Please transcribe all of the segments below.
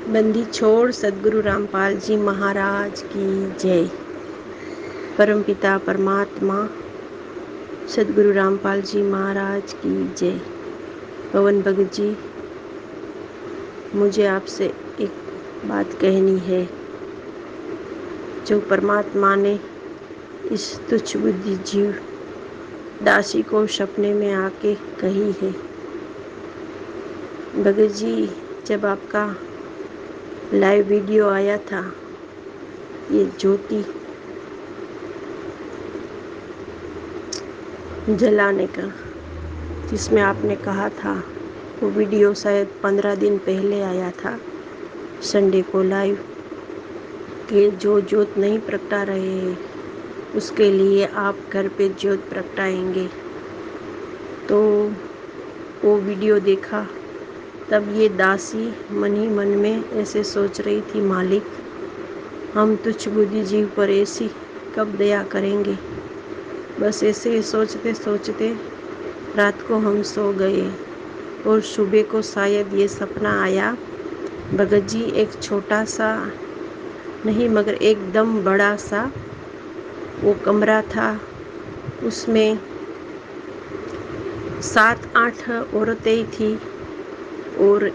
बंदी छोड़ सद्गुरु रामपाल जी महाराज की जय। परमपिता परमात्मा सद्गुरु रामपाल जी महाराज की जय। पवन भगत जी, मुझे आपसे एक बात कहनी है जो परमात्मा ने इस तुच्छ बुद्धि जीव दासी को सपने में आके कही है। भगत जी, जब आपका लाइव वीडियो आया था ये ज्योति जलाने का, जिसमें आपने कहा था, वो वीडियो शायद 15 दिन पहले आया था संडे को लाइव, कि जो ज्योत नहीं प्रगटा रहे हैं उसके लिए आप घर पे ज्योत प्रगटाएंगे। तो वो वीडियो देखा तब ये दासी मन ही मन में ऐसे सोच रही थी, मालिक हम तुच्छ बुद्धि जीव पर ऐसी कब दया करेंगे। बस ऐसे ही सोचते सोचते रात को हम सो गए और सुबह को शायद ये सपना आया। भगत जी, एक छोटा सा नहीं मगर एकदम बड़ा सा वो कमरा था, उसमें 7-8 औरतें ही थी और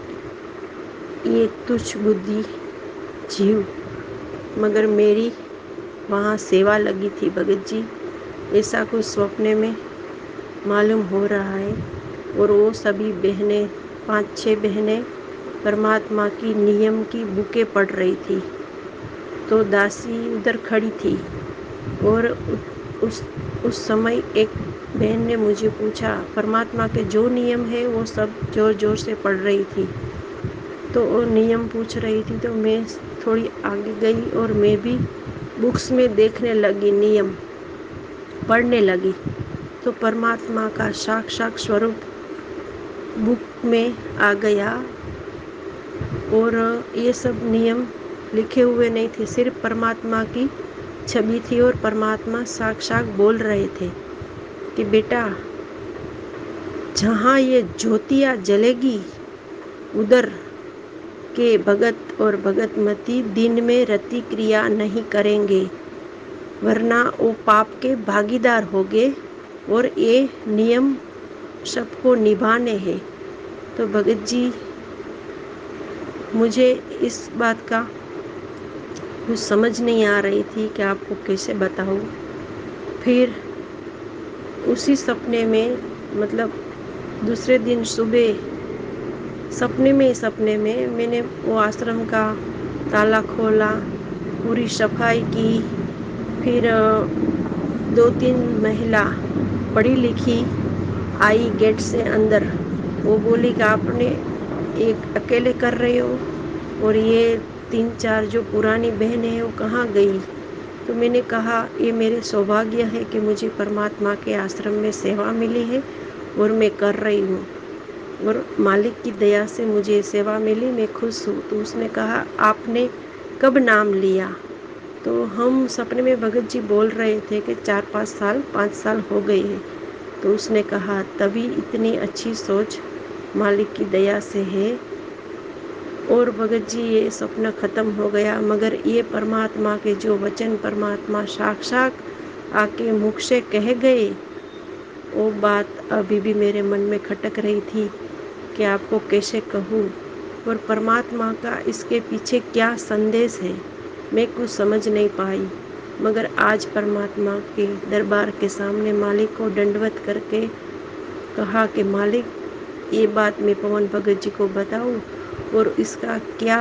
ये तुच्छ बुद्धि जीव, मगर मेरी वहाँ सेवा लगी थी। भगत जी, ऐसा कुछ सपने में मालूम हो रहा है। और वो सभी बहनें, 5-6 बहनें परमात्मा की नियम की बुकें पढ़ रही थी। तो दासी उधर खड़ी थी और उस समय एक बहन ने मुझे पूछा, परमात्मा के जो नियम है वो सब जोर जोर से पढ़ रही थी। तो वो नियम पूछ रही थी तो मैं थोड़ी आगे गई और मैं भी बुक्स में देखने लगी, नियम पढ़ने लगी। तो परमात्मा का साक्षात स्वरूप बुक में आ गया और ये सब नियम लिखे हुए नहीं थे, सिर्फ परमात्मा की छवि थी और परमात्मा साक्षात बोल रहे थे कि बेटा, जहाँ ये ज्योतियाँ जलेगी उधर के भगत और भगतमती दिन में रति क्रिया नहीं करेंगे, वरना वो पाप के भागीदार होंगे और ये नियम सबको निभाने हैं। तो भगत जी, मुझे इस बात का कुछ समझ नहीं आ रही थी कि आपको कैसे बताऊँ। फिर उसी सपने में, मतलब दूसरे दिन सुबह सपने में मैंने वो आश्रम का ताला खोला, पूरी सफाई की। फिर 2-3 महिला पढ़ी लिखी आई गेट से अंदर। वो बोली कि आपने एक अकेले कर रहे हो और ये 3-4 जो पुरानी बहनें हैं वो कहाँ गई। तो मैंने कहा, ये मेरे सौभाग्य है कि मुझे परमात्मा के आश्रम में सेवा मिली है और मैं कर रही हूँ और मालिक की दया से मुझे सेवा मिली, मैं खुश हूँ। तो उसने कहा, आपने कब नाम लिया। तो हम सपने में भगत जी बोल रहे थे कि 5 साल हो गए हैं। तो उसने कहा, तभी इतनी अच्छी सोच मालिक की दया से है। और भगत जी, ये सपना ख़त्म हो गया, मगर ये परमात्मा के जो वचन परमात्मा साक्षात आके मुख से कह गए, वो बात अभी भी मेरे मन में खटक रही थी कि आपको कैसे कहूँ और परमात्मा का इसके पीछे क्या संदेश है, मैं कुछ समझ नहीं पाई। मगर आज परमात्मा के दरबार के सामने मालिक को दंडवत करके कहा कि मालिक, ये बात मैं पवन भगत जी को बताऊँ और इसका क्या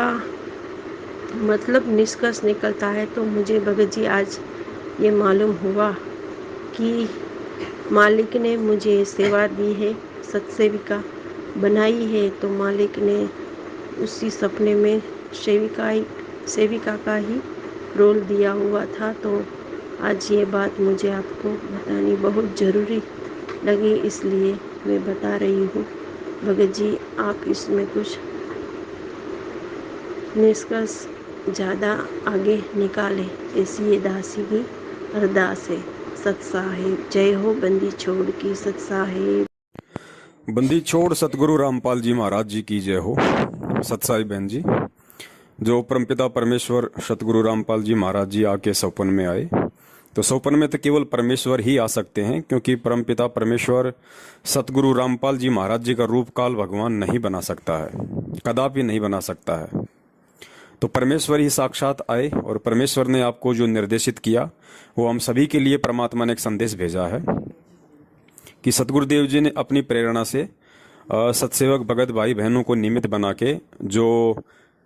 मतलब निष्कर्ष निकलता है। तो मुझे भगत जी आज ये मालूम हुआ कि मालिक ने मुझे सेवा दी है, सत्सेविका बनाई है। तो मालिक ने उसी सपने में सेविका का ही रोल दिया हुआ था। तो आज ये बात मुझे आपको बतानी बहुत ज़रूरी लगी, इसलिए मैं बता रही हूँ। भगत जी, आप इसमें कुछ निष्कर्ष ज़्यादा आगे निकालें, ऐसी ये दासी की अरदास है। सत साहिब जय हो, बंदी छोड़ की सत साहिब। बंदी छोड़ सतगुरु रामपाल जी महाराज जी की जय हो। सत साहिब बहन जी, जो परमपिता परमेश्वर सतगुरु रामपाल जी महाराज जी आके सौपन में आए, तो सौपन में तो केवल परमेश्वर ही आ सकते हैं, क्योंकि परमपिता परमेश्वर सतगुरु रामपाल जी महाराज जी का रूप काल भगवान नहीं बना सकता है, कदापि नहीं बना सकता है। तो परमेश्वर ही साक्षात आए और परमेश्वर ने आपको जो निर्देशित किया वो हम सभी के लिए परमात्मा ने एक संदेश भेजा है कि सतगुरुदेव जी ने अपनी प्रेरणा से सत्सेवक भगत भाई बहनों को निमित्त बना के जो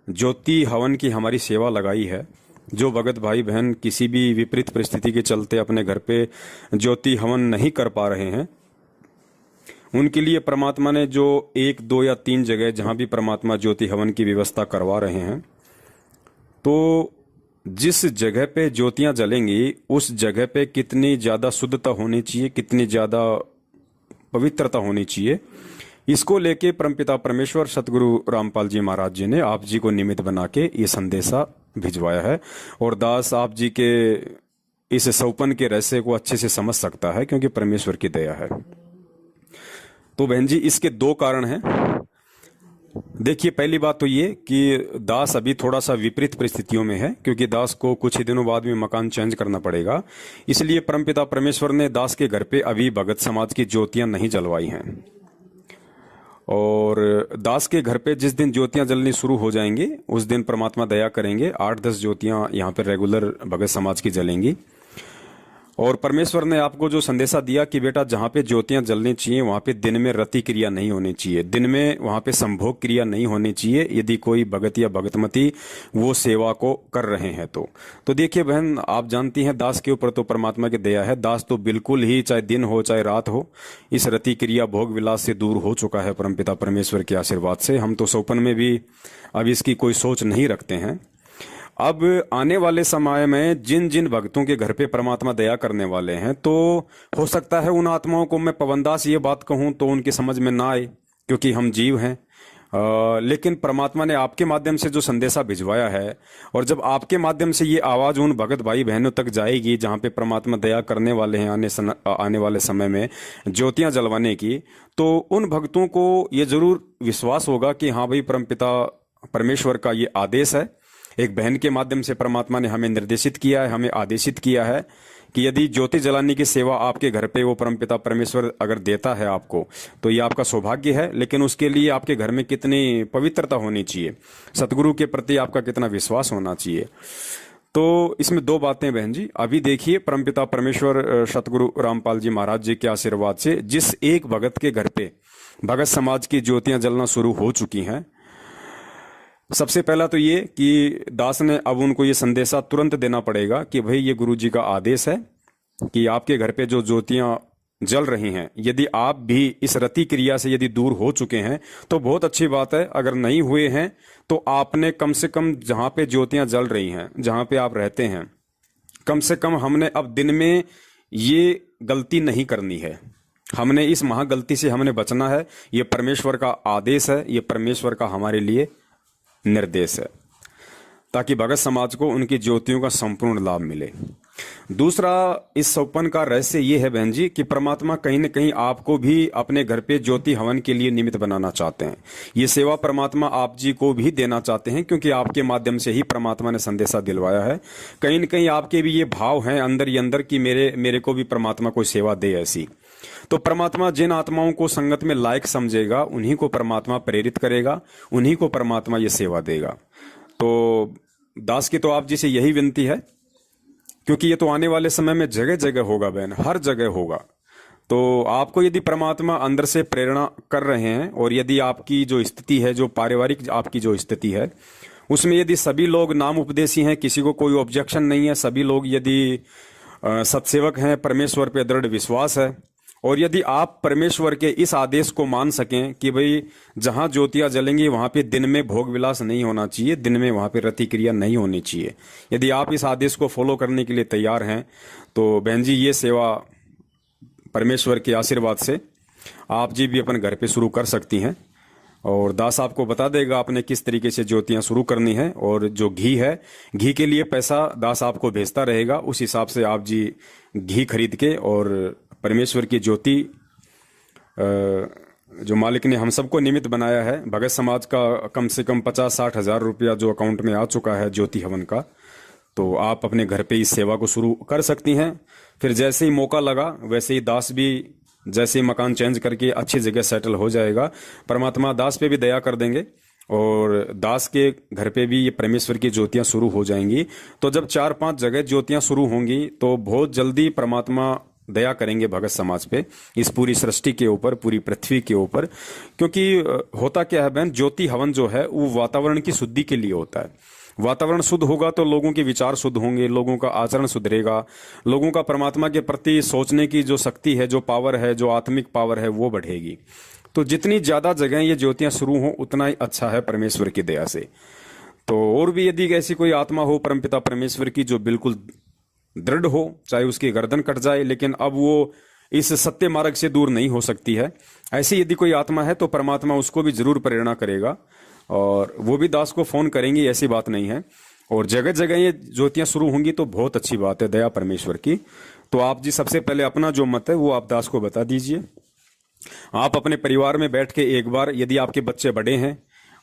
ज्योति हवन की हमारी सेवा लगाई है। जो भगत भाई बहन किसी भी विपरीत परिस्थिति के चलते अपने घर पे ज्योति हवन नहीं कर पा रहे हैं, उनके लिए परमात्मा ने जो 1, 2 या 3 जगह जहां भी परमात्मा ज्योति हवन की व्यवस्था करवा रहे हैं, तो जिस जगह पे ज्योतियां जलेंगी उस जगह पे कितनी ज़्यादा शुद्धता होनी चाहिए, कितनी ज़्यादा पवित्रता होनी चाहिए, इसको लेके परमपिता परमेश्वर सतगुरु रामपाल जी महाराज जी ने आप जी को निमित्त बना के ये संदेशा भिजवाया है। और दास आप जी के इस सौपन के रहस्य को अच्छे से समझ सकता है, क्योंकि परमेश्वर की दया है। तो बहन जी, इसके 2 कारण हैं। देखिए, पहली बात तो ये कि दास अभी थोड़ा सा विपरीत परिस्थितियों में है, क्योंकि दास को कुछ ही दिनों बाद में मकान चेंज करना पड़ेगा। इसलिए परमपिता परमेश्वर ने दास के घर पे अभी भगत समाज की ज्योतियां नहीं जलवाई हैं। और दास के घर पे जिस दिन ज्योतियां जलनी शुरू हो जाएंगी उस दिन परमात्मा दया करेंगे 8-10 ज्योतियां यहाँ पे रेगुलर भगत समाज की जलेंगी। और परमेश्वर ने आपको जो संदेशा दिया कि बेटा जहाँ पे ज्योतियां जलनी चाहिए वहाँ पे दिन में रति क्रिया नहीं होनी चाहिए, दिन में वहाँ पे संभोग क्रिया नहीं होनी चाहिए, यदि कोई भगत या भगतमती वो सेवा को कर रहे हैं तो देखिए बहन, आप जानती हैं दास के ऊपर तो परमात्मा की दया है। दास तो बिल्कुल ही चाहे दिन हो चाहे रात हो इस रति क्रिया भोग विलास से दूर हो चुका है परमपिता परमेश्वर के आशीर्वाद से। हम तो सौपन में भी अब इसकी कोई सोच नहीं रखते हैं। अब आने वाले समय में जिन जिन भक्तों के घर पे परमात्मा दया करने वाले हैं, तो हो सकता है उन आत्माओं को मैं पवनदास ये बात कहूं तो उनकी समझ में ना आए, क्योंकि हम जीव हैं। लेकिन परमात्मा ने आपके माध्यम से जो संदेशा भिजवाया है, और जब आपके माध्यम से ये आवाज़ उन भगत भाई बहनों तक जाएगी जहाँ पे परमात्मा दया करने वाले हैं आने वाले समय में ज्योतियाँ जलवाने की, तो उन भक्तों को ये जरूर विश्वास होगा कि हाँ भाई, परमपिता परमेश्वर का ये आदेश है। एक बहन के माध्यम से परमात्मा ने हमें निर्देशित किया है, हमें आदेशित किया है कि यदि ज्योति जलाने की सेवा आपके घर पे वो परमपिता परमेश्वर अगर देता है आपको, तो ये आपका सौभाग्य है। लेकिन उसके लिए आपके घर में कितनी पवित्रता होनी चाहिए, सतगुरु के प्रति आपका कितना विश्वास होना चाहिए। तो इसमें 2 बातें बहन जी। अभी देखिए, परमपिता परमेश्वर सतगुरु रामपाल जी महाराज जी के आशीर्वाद से जिस एक भगत के घर पे भगत समाज की ज्योतियां जलना शुरू हो चुकी हैं, सबसे पहला तो ये कि दास ने अब उनको ये संदेशा तुरंत देना पड़ेगा कि भाई ये गुरु जी का आदेश है कि आपके घर पे जो ज्योतियां जल रही हैं, यदि आप भी इस रति क्रिया से यदि दूर हो चुके हैं तो बहुत अच्छी बात है। अगर नहीं हुए हैं तो आपने कम से कम जहाँ पे ज्योतियां जल रही हैं, जहाँ पे आप रहते हैं, कम से कम हमने अब दिन में ये गलती नहीं करनी है। हमने इस महागलती से हमने बचना है। ये परमेश्वर का आदेश है, ये परमेश्वर का हमारे लिए निर्देश है, ताकि भगत समाज को उनकी ज्योतियों का संपूर्ण लाभ मिले। दूसरा, इस सौपन का रहस्य ये है बहन जी कि परमात्मा कहीं न कहीं आपको भी अपने घर पे ज्योति हवन के लिए निमित्त बनाना चाहते हैं। ये सेवा परमात्मा आप जी को भी देना चाहते हैं, क्योंकि आपके माध्यम से ही परमात्मा ने संदेशा दिलवाया है। कहीं न कहीं आपके भी ये भाव हैं अंदर ही अंदर कि मेरे को भी परमात्मा कोई सेवा दे ऐसी। तो परमात्मा जिन आत्माओं को संगत में लायक समझेगा उन्हीं को परमात्मा प्रेरित करेगा, उन्हीं को परमात्मा ये सेवा देगा। तो दास की तो आप जी से यही विनती है, क्योंकि ये तो आने वाले समय में जगह जगह होगा बहन, हर जगह होगा। तो आपको यदि परमात्मा अंदर से प्रेरणा कर रहे हैं, और यदि आपकी जो स्थिति है, जो पारिवारिक आपकी जो स्थिति है, उसमें यदि सभी लोग नाम उपदेशी हैं, किसी को कोई ऑब्जेक्शन नहीं है, सभी लोग यदि सत्सेवक हैं, परमेश्वर पे दृढ़ विश्वास है, और यदि आप परमेश्वर के इस आदेश को मान सकें कि भाई जहां ज्योतियां जलेंगी वहां पे दिन में भोग विलास नहीं होना चाहिए, दिन में वहां पे रति क्रिया नहीं होनी चाहिए, यदि आप इस आदेश को फॉलो करने के लिए तैयार हैं, तो बहन जी ये सेवा परमेश्वर के आशीर्वाद से आप जी भी अपने घर पे शुरू कर सकती हैं। और दास आपको बता देगा आपने किस तरीके से ज्योतियां शुरू करनी है। और जो घी है, घी के लिए पैसा दास आपको भेजता रहेगा, उस हिसाब से आप जी घी खरीद के और परमेश्वर की ज्योति जो मालिक ने हम सबको निमित्त बनाया है, भगत समाज का कम से कम 50-60 हजार रुपया जो अकाउंट में आ चुका है ज्योति हवन का, तो आप अपने घर पे इस सेवा को शुरू कर सकती हैं। फिर जैसे ही मौका लगा वैसे ही दास भी जैसे ही मकान चेंज करके अच्छी जगह सेटल हो जाएगा, परमात्मा दास पे भी दया कर देंगे और दास के घर पे भी ये परमेश्वर की ज्योतियां शुरू हो जाएंगी। तो जब 4-5 जगह ज्योतियां शुरू होंगी तो बहुत जल्दी परमात्मा दया करेंगे भगत समाज पे, इस पूरी सृष्टि के ऊपर, पूरी पृथ्वी के ऊपर। क्योंकि होता क्या है बहन, ज्योति हवन जो है वो वातावरण की शुद्धि के लिए होता है। वातावरण शुद्ध होगा तो लोगों के विचार शुद्ध होंगे, लोगों का आचरण सुधरेगा, लोगों का परमात्मा के प्रति सोचने की जो शक्ति है, जो पावर है, जो आत्मिक पावर है वो बढ़ेगी। तो जितनी ज्यादा जगह ये ज्योतियां शुरू हो उतना ही अच्छा है परमेश्वर की दया से। तो और भी यदि ऐसी कोई आत्मा हो परमपिता परमेश्वर की जो बिल्कुल दृढ़ हो, चाहे उसकी गर्दन कट जाए लेकिन अब वो इस सत्य मार्ग से दूर नहीं हो सकती है, ऐसी यदि कोई आत्मा है तो परमात्मा उसको भी जरूर प्रेरणा करेगा और वो भी दास को फोन करेंगी, ऐसी बात नहीं है। और जगह जगह ये ज्योतियां शुरू होंगी तो बहुत अच्छी बात है, दया परमेश्वर की। तो आप जी सबसे पहले अपना जो मत है वो आप दास को बता दीजिए। आप अपने परिवार में बैठ के एक बार, यदि आपके बच्चे बड़े हैं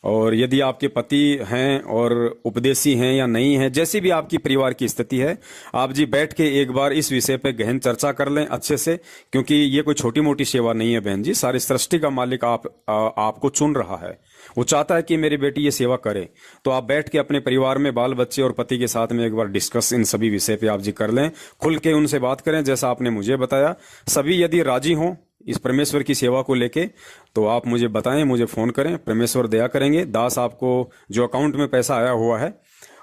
और यदि आपके पति हैं और उपदेशी हैं या नहीं हैं, जैसी भी आपकी परिवार की स्थिति है, आप जी बैठ के एक बार इस विषय पे गहन चर्चा कर लें अच्छे से। क्योंकि ये कोई छोटी मोटी सेवा नहीं है बहन जी, सारी सृष्टि का मालिक आपको चुन रहा है, वो चाहता है कि मेरी बेटी ये सेवा करे। तो आप बैठ के अपने परिवार में बाल बच्चे और पति के साथ में एक बार डिस्कस इन सभी विषय पे आप जी कर लें, खुल के उनसे बात करें जैसा आपने मुझे बताया। सभी यदि राजी हों इस परमेश्वर की सेवा को लेके तो आप मुझे बताएं, मुझे फोन करें, परमेश्वर दया करेंगे। दास आपको जो अकाउंट में पैसा आया हुआ है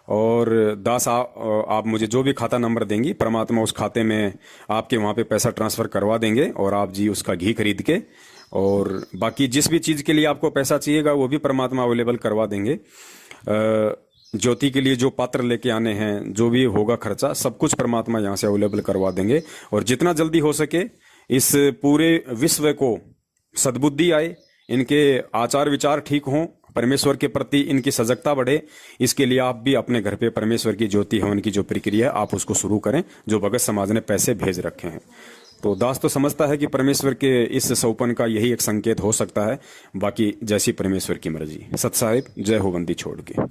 और दास आप मुझे जो भी खाता नंबर देंगी, परमात्मा उस खाते में आपके वहां पे पैसा ट्रांसफर करवा देंगे और आप जी उसका घी खरीद के और बाकी जिस भी चीज के लिए आपको पैसा चाहिएगा वो भी परमात्मा अवेलेबल करवा देंगे। ज्योति के लिए जो पात्र लेके आने हैं, जो भी होगा खर्चा, सब कुछ परमात्मा यहाँ से अवेलेबल करवा देंगे। और जितना जल्दी हो सके इस पूरे विश्व को सद्बुद्धि आए, इनके आचार विचार ठीक हों, परमेश्वर के प्रति इनकी सजगता बढ़े, इसके लिए आप भी अपने घर पे परमेश्वर की ज्योति हवन की जो प्रक्रिया है आप उसको शुरू करें, जो भगत समाज ने पैसे भेज रखे हैं। तो दास तो समझता है कि परमेश्वर के इस सौपन का यही एक संकेत हो सकता है, बाकी जैसी परमेश्वर की मर्जी। सत साहिब, जय हो बंदी छोड़ के।